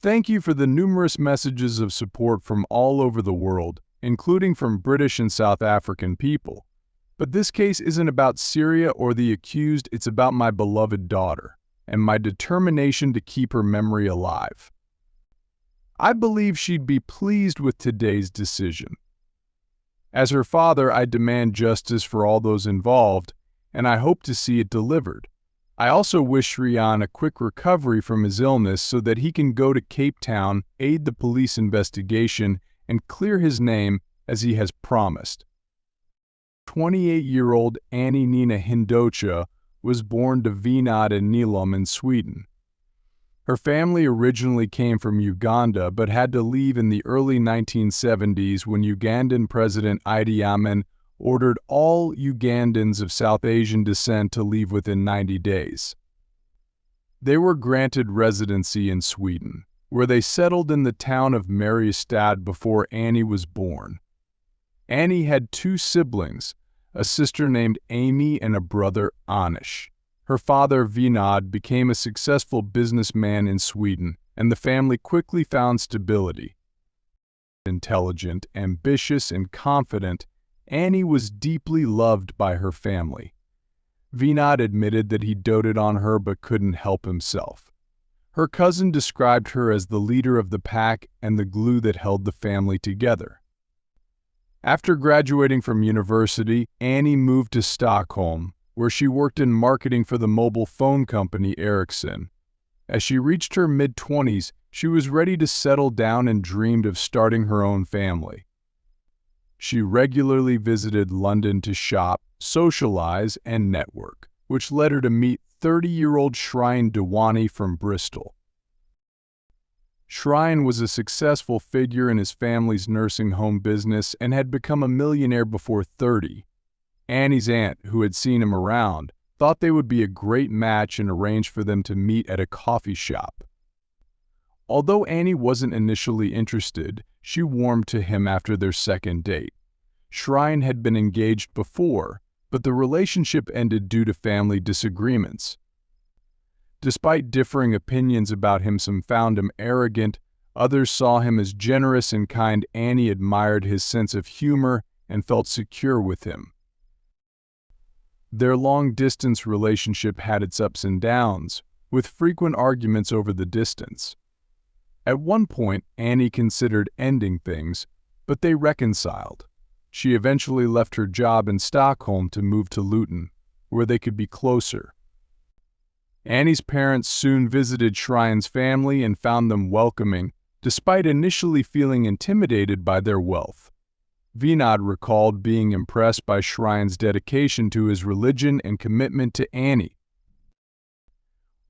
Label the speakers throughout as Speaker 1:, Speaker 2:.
Speaker 1: Thank you for the numerous messages of support from all over the world, including from British and South African people. But this case isn't about Syria or the accused, it's about my beloved daughter, and my determination to keep her memory alive. I believe she'd be pleased with today's decision. As her father, I demand justice for all those involved, and I hope to see it delivered. I also wish Shryan a quick recovery from his illness so that he can go to Cape Town, aid the police investigation, and clear his name as he has promised. 28-year-old Annie Nina Hindocha was born to Vinod and Neelam in Sweden. Her family originally came from Uganda but had to leave in the early 1970s when Ugandan President Idi Amin ordered all Ugandans of South Asian descent to leave within 90 days. They were granted residency in Sweden, where they settled in the town of Mariestad before Annie was born. Annie had two siblings, a sister named Amy and a brother, Anish. Her father, Vinod, became a successful businessman in Sweden, and the family quickly found stability. Intelligent, ambitious, and confident, Annie was deeply loved by her family. Vinod admitted that he doted on her but couldn't help himself. Her cousin described her as the leader of the pack and the glue that held the family together. After graduating from university, Annie moved to Stockholm, where she worked in marketing for the mobile phone company Ericsson. As she reached her mid-20s, she was ready to settle down and dreamed of starting her own family. She regularly visited London to shop, socialize, and network, which led her to meet 30-year-old Dewani from Bristol. Shryan was a successful figure in his family's nursing home business and had become a millionaire before 30. Annie's aunt, who had seen him around, thought they would be a great match and arranged for them to meet at a coffee shop. Although Annie wasn't initially interested, she warmed to him after their second date. Shryan had been engaged before, but the relationship ended due to family disagreements. Despite differing opinions about him, some found him arrogant, others saw him as generous and kind. Annie admired his sense of humor and felt secure with him. Their long-distance relationship had its ups and downs, with frequent arguments over the distance. At one point, Annie considered ending things, but they reconciled. She eventually left her job in Stockholm to move to Luton, where they could be closer. Annie's parents soon visited Shryan's family and found them welcoming, despite initially feeling intimidated by their wealth. Vinod recalled being impressed by Shryan's dedication to his religion and commitment to Annie.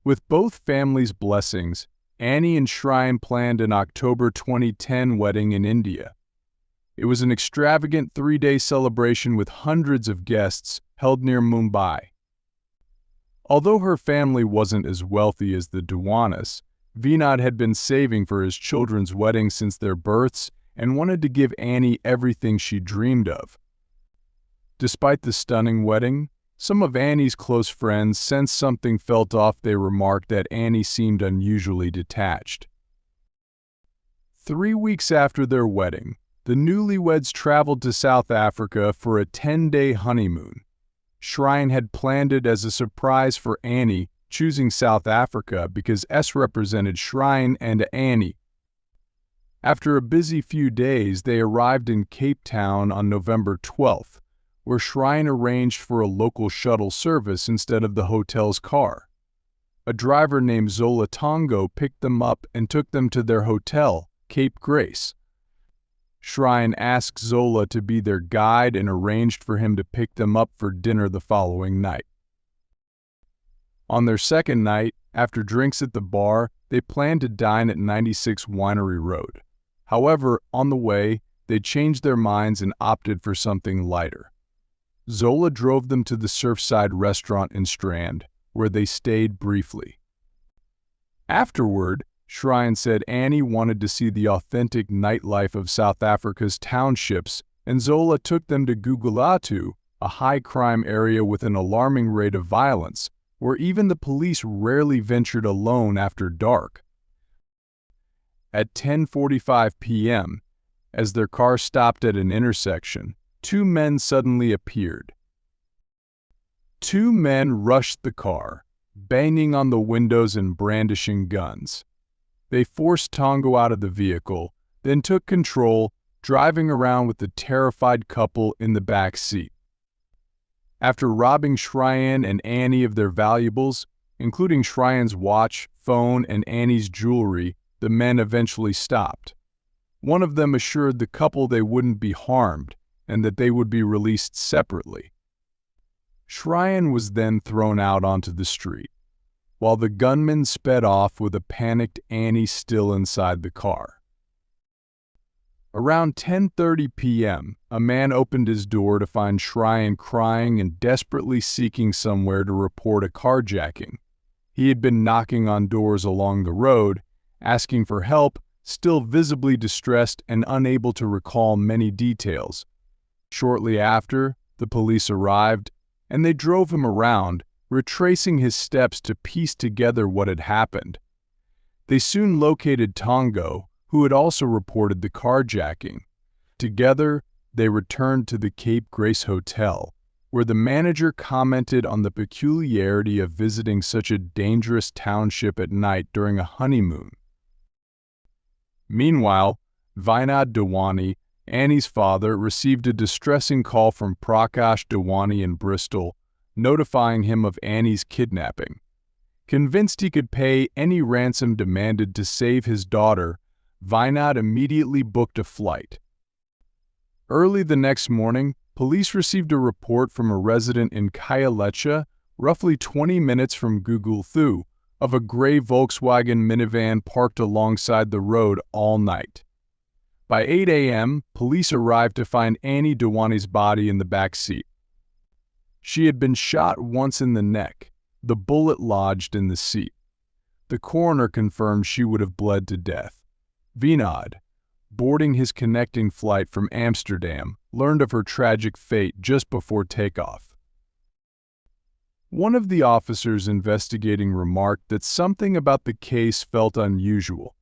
Speaker 1: With both families' blessings, Annie and Shryan planned an October 2010 wedding in India. It was an extravagant 3-day celebration with hundreds of guests held near Mumbai. Although her family wasn't as wealthy as the Dewanis, Vinod had been saving for his children's wedding since their births and wanted to give Annie everything she dreamed of. Despite the stunning wedding, some of Annie's close friends sensed something felt off. They remarked that Annie seemed unusually detached. 3 weeks after their wedding, the newlyweds traveled to South Africa for a 10-day honeymoon. Shryan had planned it as a surprise for Annie, choosing South Africa because S represented Shryan and Annie. After a busy few days, they arrived in Cape Town on November 12th, where Shryan arranged for a local shuttle service instead of the hotel's car. A driver named Zola Tongo picked them up and took them to their hotel, Cape Grace. Shryan asked Zola to be their guide and arranged for him to pick them up for dinner the following night. On their second night, after drinks at the bar, they planned to dine at 96 Winery Road. However, on the way, they changed their minds and opted for something lighter. Zola drove them to the Surfside restaurant in Strand, where they stayed briefly. Afterward, Shryan said Annie wanted to see the authentic nightlife of South Africa's townships, and Zola took them to Gugulathu, a high-crime area with an alarming rate of violence, where even the police rarely ventured alone after dark. At 10:45 p.m., as their car stopped at an intersection, two men suddenly appeared. Two men rushed the car, banging on the windows and brandishing guns. They forced Tongo out of the vehicle, then took control, driving around with the terrified couple in the back seat. After robbing Cheyenne and Annie of their valuables, including Cheyenne's watch, phone, and Annie's jewelry, the men eventually stopped. One of them assured the couple they wouldn't be harmed and that they would be released separately. Cheyenne was then thrown out onto the street, while the gunman sped off with a panicked Annie still inside the car. Around 10:30 p.m., a man opened his door to find Cheyenne crying and desperately seeking somewhere to report a carjacking. He had been knocking on doors along the road, asking for help, still visibly distressed and unable to recall many details. Shortly after, the police arrived, and they drove him around, retracing his steps to piece together what had happened. They soon located Tongo, who had also reported the carjacking. Together, they returned to the Cape Grace Hotel, where the manager commented on the peculiarity of visiting such a dangerous township at night during a honeymoon. Meanwhile, Vinod Dewani, Annie's father, received a distressing call from Prakash Dewani in Bristol, notifying him of Annie's kidnapping. Convinced he could pay any ransom demanded to save his daughter, Vinod immediately booked a flight. Early the next morning, police received a report from a resident in Khayelitsha, roughly 20 minutes from Gugulthu, of a gray Volkswagen minivan parked alongside the road all night. By 8 a.m., police arrived to find Annie Dewani's body in the back seat. She had been shot once in the neck, the bullet lodged in the seat. The coroner confirmed she would have bled to death. Vinod, boarding his connecting flight from Amsterdam, learned of her tragic fate just before takeoff. One of the officers investigating remarked that something about the case felt unusual.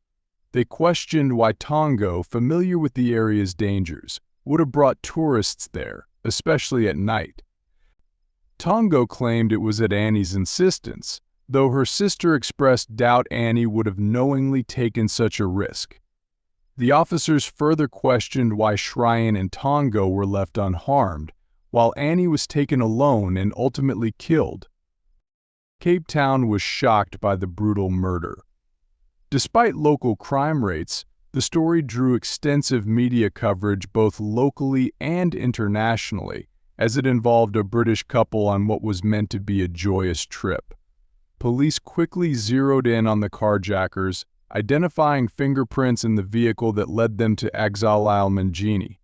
Speaker 1: They questioned why Tongo, familiar with the area's dangers, would have brought tourists there, especially at night. Tongo claimed it was at Annie's insistence, though her sister expressed doubt Annie would have knowingly taken such a risk. The officers further questioned why Cheyenne and Tongo were left unharmed, while Annie was taken alone and ultimately killed. Cape Town was shocked by the brutal murder. Despite local crime rates, the story drew extensive media coverage both locally and internationally, as it involved a British couple on what was meant to be a joyous trip. Police quickly zeroed in on the carjackers, identifying fingerprints in the vehicle that led them to Axalil Mangini.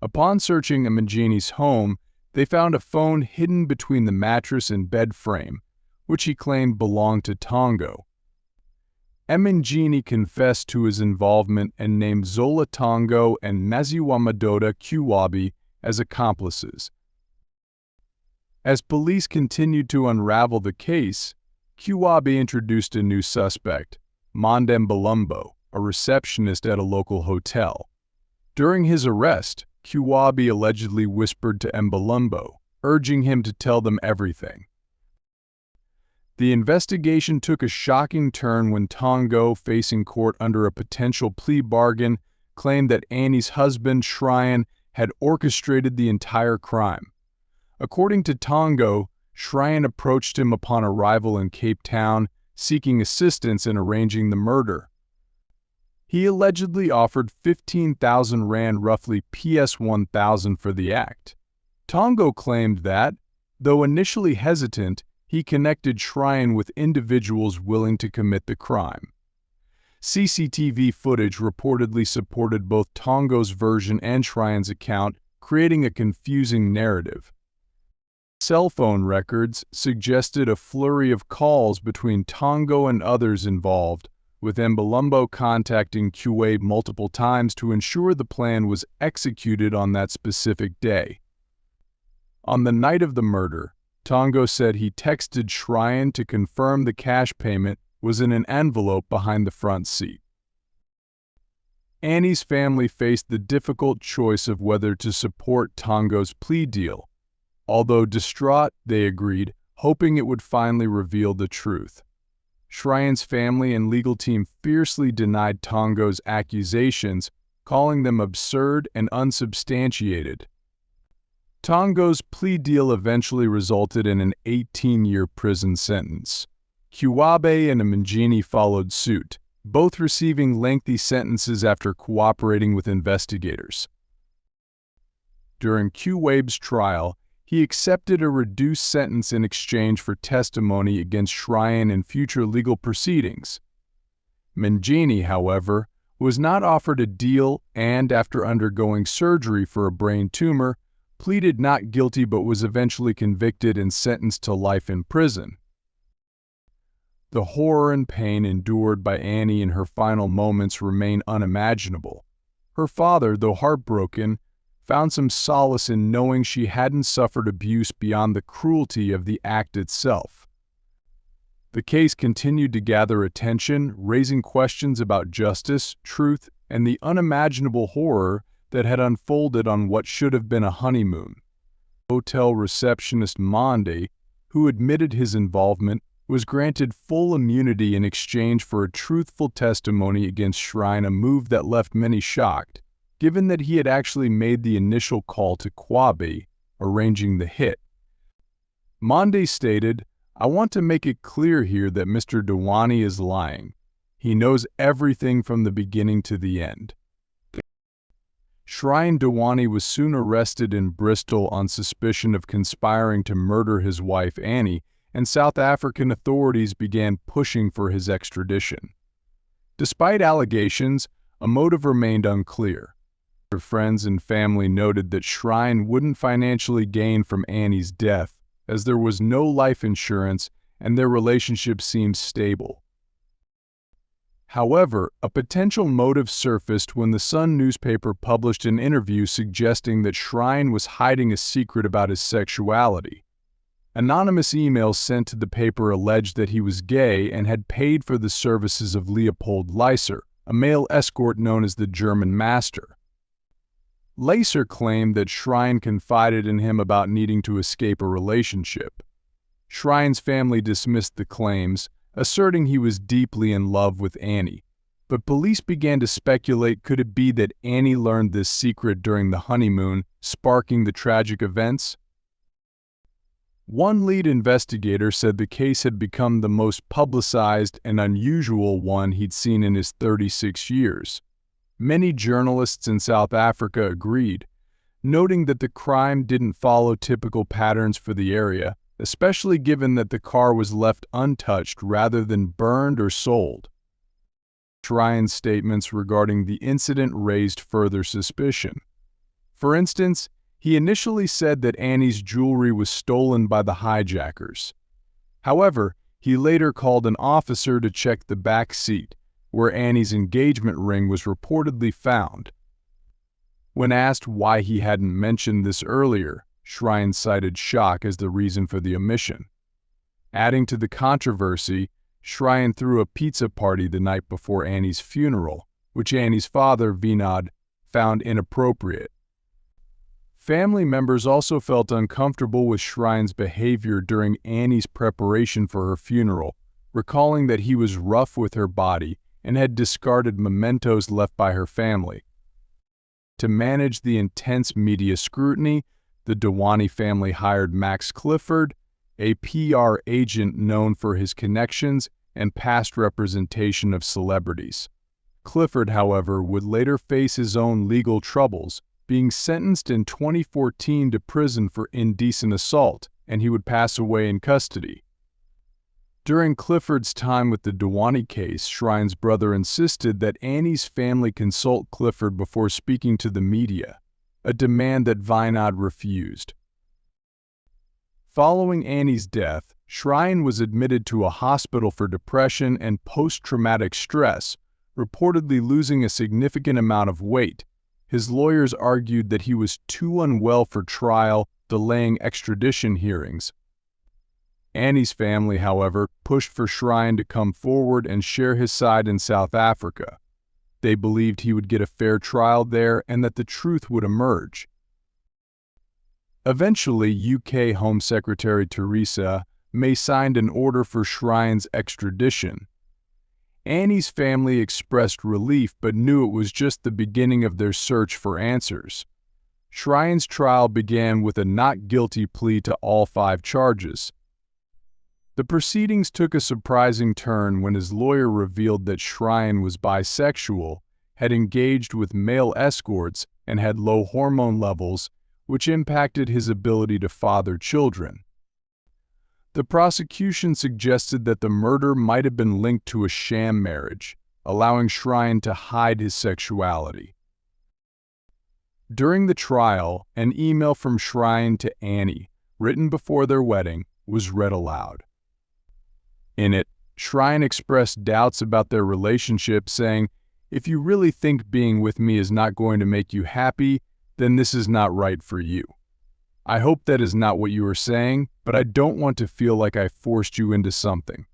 Speaker 1: Upon searching Mangini's home, they found a phone hidden between the mattress and bed frame, which he claimed belonged to Tongo. Mangini confessed to his involvement and named Zola Tongo and Maziwamadoda Kiwabi as accomplices. As police continued to unravel the case, Kiwabi introduced a new suspect, Mondem Balumbo, a receptionist at a local hotel. During his arrest, Kiwabi allegedly whispered to Mbalumbo, urging him to tell them everything. The investigation took a shocking turn when Tongo, facing court under a potential plea bargain, claimed that Annie's husband, Cheyenne, had orchestrated the entire crime. According to Tongo, Cheyenne approached him upon arrival in Cape Town, seeking assistance in arranging the murder. He allegedly offered 15,000 rand, roughly PS 1,000, for the act. Tongo claimed that, though initially hesitant, he connected Cheyenne with individuals willing to commit the crime. CCTV footage reportedly supported both Tongo's version and Cheyenne's account, creating a confusing narrative. Cell phone records suggested a flurry of calls between Tongo and others involved, with Mbalumbo contacting Kiwabi multiple times to ensure the plan was executed on that specific day. On the night of the murder, Tongo said he texted Cheyenne to confirm the cash payment was in an envelope behind the front seat. Annie's family faced the difficult choice of whether to support Tongo's plea deal. Although distraught, they agreed, hoping it would finally reveal the truth. Shrine's family and legal team fiercely denied Tongo's accusations, calling them absurd and unsubstantiated. Tongo's plea deal eventually resulted in an 18-year prison sentence. Kwabe and Mangini followed suit, both receiving lengthy sentences after cooperating with investigators. During Kwabe's trial, he accepted a reduced sentence in exchange for testimony against Shrine in future legal proceedings. Mangini, however, was not offered a deal and, after undergoing surgery for a brain tumor, pleaded not guilty but was eventually convicted and sentenced to life in prison. The horror and pain endured by Annie in her final moments remain unimaginable. Her father, though heartbroken, found some solace in knowing she hadn't suffered abuse beyond the cruelty of the act itself. The case continued to gather attention, raising questions about justice, truth, and the unimaginable horror that had unfolded on what should have been a honeymoon. Hotel receptionist Monde, who admitted his involvement, was granted full immunity in exchange for a truthful testimony against Shrine, a move that left many shocked, given that he had actually made the initial call to Kwabe, arranging the hit. Monde stated, "I want to make it clear here that Mr. Dewani is lying. He knows everything from the beginning to the end." Shrine Dewani was soon arrested in Bristol on suspicion of conspiring to murder his wife Annie, and South African authorities began pushing for his extradition. Despite allegations, a motive remained unclear. Her friends and family noted that Shrine wouldn't financially gain from Annie's death, as there was no life insurance and their relationship seemed stable. However, a potential motive surfaced when the Sun newspaper published an interview suggesting that Shrine was hiding a secret about his sexuality. Anonymous emails sent to the paper alleged that he was gay and had paid for the services of Leopold Leiser, a male escort known as the German Master. Leiser claimed that Shrine confided in him about needing to escape a relationship. Shrine's family dismissed the claims, asserting he was deeply in love with Annie, but police began to speculate could it be that Annie learned this secret during the honeymoon, sparking the tragic events? One lead investigator said the case had become the most publicized and unusual one he'd seen in his 36 years. Many journalists in South Africa agreed, noting that the crime didn't follow typical patterns for the area, especially given that the car was left untouched rather than burned or sold. Shrine's statements regarding the incident raised further suspicion. For instance, he initially said that Annie's jewelry was stolen by the hijackers. However, he later called an officer to check the back seat, where Annie's engagement ring was reportedly found. When asked why he hadn't mentioned this earlier, Shrine cited shock as the reason for the omission. Adding to the controversy, Shrine threw a pizza party the night before Annie's funeral, which Annie's father, Vinod, found inappropriate. Family members also felt uncomfortable with Shrine's behavior during Annie's preparation for her funeral, recalling that he was rough with her body and had discarded mementos left by her family. To manage the intense media scrutiny, the Dewani family hired Max Clifford, a PR agent known for his connections and past representation of celebrities. Clifford, however, would later face his own legal troubles, being sentenced in 2014 to prison for indecent assault, and he would pass away in custody. During Clifford's time with the Dewani case, Shrine's brother insisted that Annie's family consult Clifford before speaking to the media, a demand that Vinod refused. Following Annie's death, Shrine was admitted to a hospital for depression and post-traumatic stress, reportedly losing a significant amount of weight. His lawyers argued that he was too unwell for trial, delaying extradition hearings. Annie's family, however, pushed for Shrine to come forward and share his side in South Africa. They believed he would get a fair trial there and that the truth would emerge. Eventually, UK Home Secretary Theresa May signed an order for Shrine's extradition. Annie's family expressed relief but knew it was just the beginning of their search for answers. Shrine's trial began with a not guilty plea to all 5 charges. The proceedings took a surprising turn when his lawyer revealed that Shrine was bisexual, had engaged with male escorts, and had low hormone levels, which impacted his ability to father children. The prosecution suggested that the murder might have been linked to a sham marriage, allowing Shrine to hide his sexuality. During the trial, an email from Shrine to Annie, written before their wedding, was read aloud. In it, Shrine expressed doubts about their relationship, saying, "If you really think being with me is not going to make you happy, then this is not right for you. I hope that is not what you are saying, but I don't want to feel like I forced you into something."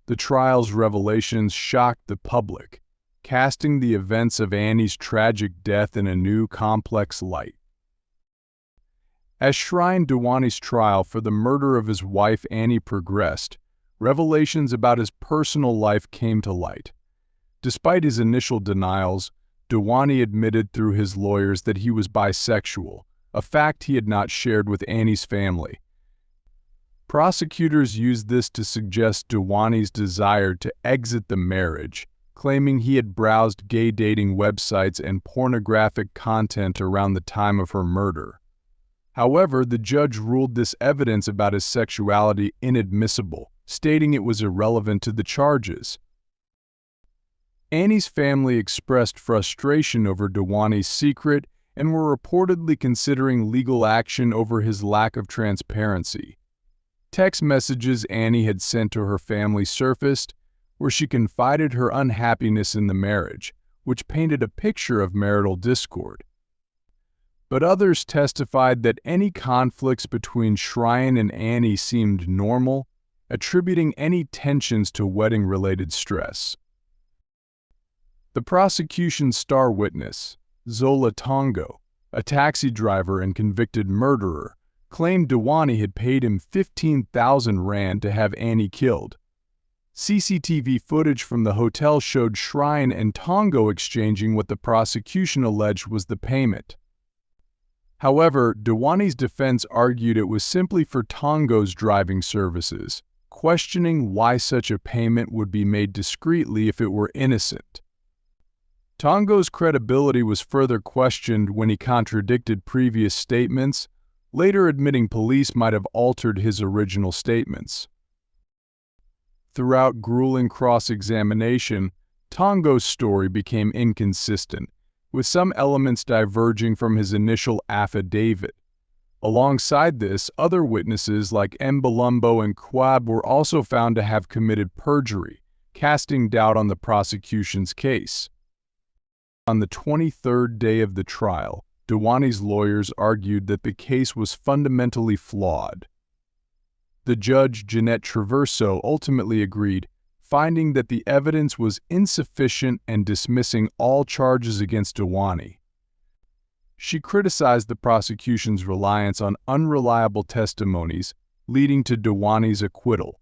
Speaker 1: The trial's revelations shocked the public, casting the events of Annie's tragic death in a new, complex light. As Dewani's trial for the murder of his wife Annie progressed, revelations about his personal life came to light. Despite his initial denials, Dewani admitted through his lawyers that he was bisexual, a fact he had not shared with Annie's family. Prosecutors used this to suggest Dewani's desire to exit the marriage, claiming he had browsed gay dating websites and pornographic content around the time of her murder. However, the judge ruled this evidence about his sexuality inadmissible, stating it was irrelevant to the charges. Annie's family expressed frustration over Dewani's secret and were reportedly considering legal action over his lack of transparency. Text messages Annie had sent to her family surfaced, where she confided her unhappiness in the marriage, which painted a picture of marital discord. But others testified that any conflicts between Shrine and Annie seemed normal, attributing any tensions to wedding-related stress. The prosecution's star witness, Zola Tongo, a taxi driver and convicted murderer, claimed Dewani had paid him 15,000 rand to have Annie killed. CCTV footage from the hotel showed Shrine and Tongo exchanging what the prosecution alleged was the payment. However, Dewani's defense argued it was simply for Tongo's driving services, questioning why such a payment would be made discreetly if it were innocent. Tongo's credibility was further questioned when he contradicted previous statements, later admitting police might have altered his original statements. Throughout grueling cross-examination, Tongo's story became inconsistent, with some elements diverging from his initial affidavit. Alongside this, other witnesses like Mbalumbo and Kwab were also found to have committed perjury, casting doubt on the prosecution's case. On the 23rd day of the trial, Dewani's lawyers argued that the case was fundamentally flawed. The judge, Jeanette Traverso, ultimately agreed, finding that the evidence was insufficient and dismissing all charges against Dewani. She criticized the prosecution's reliance on unreliable testimonies, leading to Dewani's acquittal.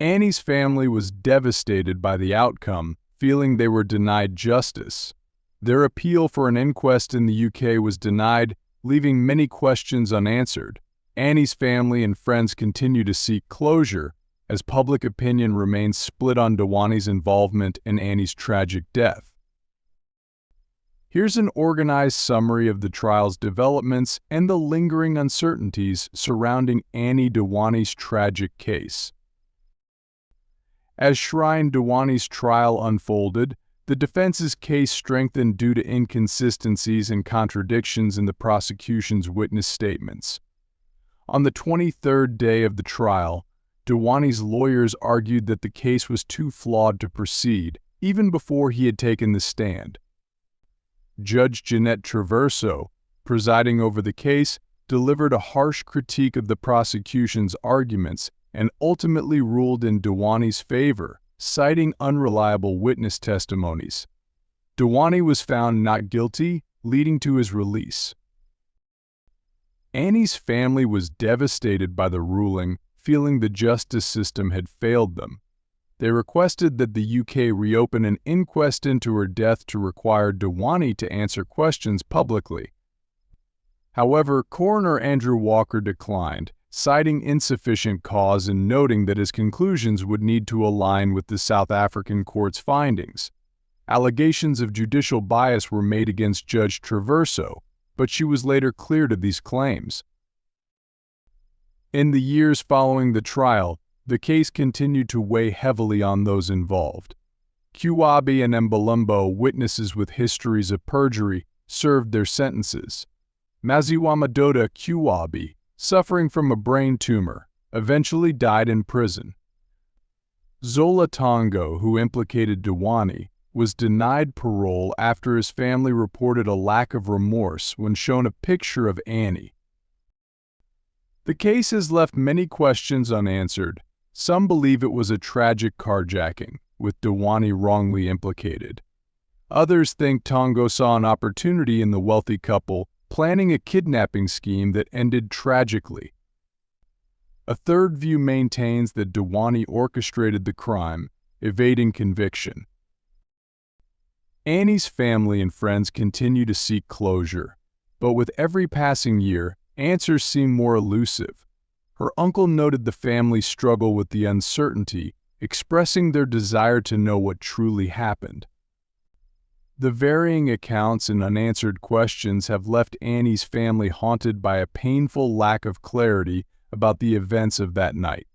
Speaker 1: Annie's family was devastated by the outcome, feeling they were denied justice. Their appeal for an inquest in the UK was denied, leaving many questions unanswered. Annie's family and friends continue to seek closure, as public opinion remains split on Dewani's involvement in Annie's tragic death. Here's an organized summary of the trial's developments and the lingering uncertainties surrounding Annie Dewani's tragic case. As Dewani's trial unfolded, the defense's case strengthened due to inconsistencies and contradictions in the prosecution's witness statements. On the 23rd day of the trial, Dewani's lawyers argued that the case was too flawed to proceed, even before he had taken the stand. Judge Jeanette Traverso, presiding over the case, delivered a harsh critique of the prosecution's arguments and ultimately ruled in Dewani's favor, citing unreliable witness testimonies. Dewani was found not guilty, leading to his release. Annie's family was devastated by the ruling, feeling the justice system had failed them. They requested that the UK reopen an inquest into her death to require Dewani to answer questions publicly. However, Coroner Andrew Walker declined, citing insufficient cause and noting that his conclusions would need to align with the South African court's findings. Allegations of judicial bias were made against Judge Traverso, but she was later cleared of these claims. In the years following the trial, the case continued to weigh heavily on those involved. Kwabi and Mbalumbo, witnesses with histories of perjury, served their sentences. Maziwamadoda Kwabi, suffering from a brain tumor, eventually died in prison. Zola Tongo, who implicated Dewani, was denied parole after his family reported a lack of remorse when shown a picture of Annie. The case has left many questions unanswered. Some believe it was a tragic carjacking, with Dewani wrongly implicated. Others think Tongo saw an opportunity in the wealthy couple, planning a kidnapping scheme that ended tragically. A third view maintains that Dewani orchestrated the crime, evading conviction. Annie's family and friends continue to seek closure, but with every passing year, answers seem more elusive. Her uncle noted the family's struggle with the uncertainty, expressing their desire to know what truly happened. The varying accounts and unanswered questions have left Annie's family haunted by a painful lack of clarity about the events of that night.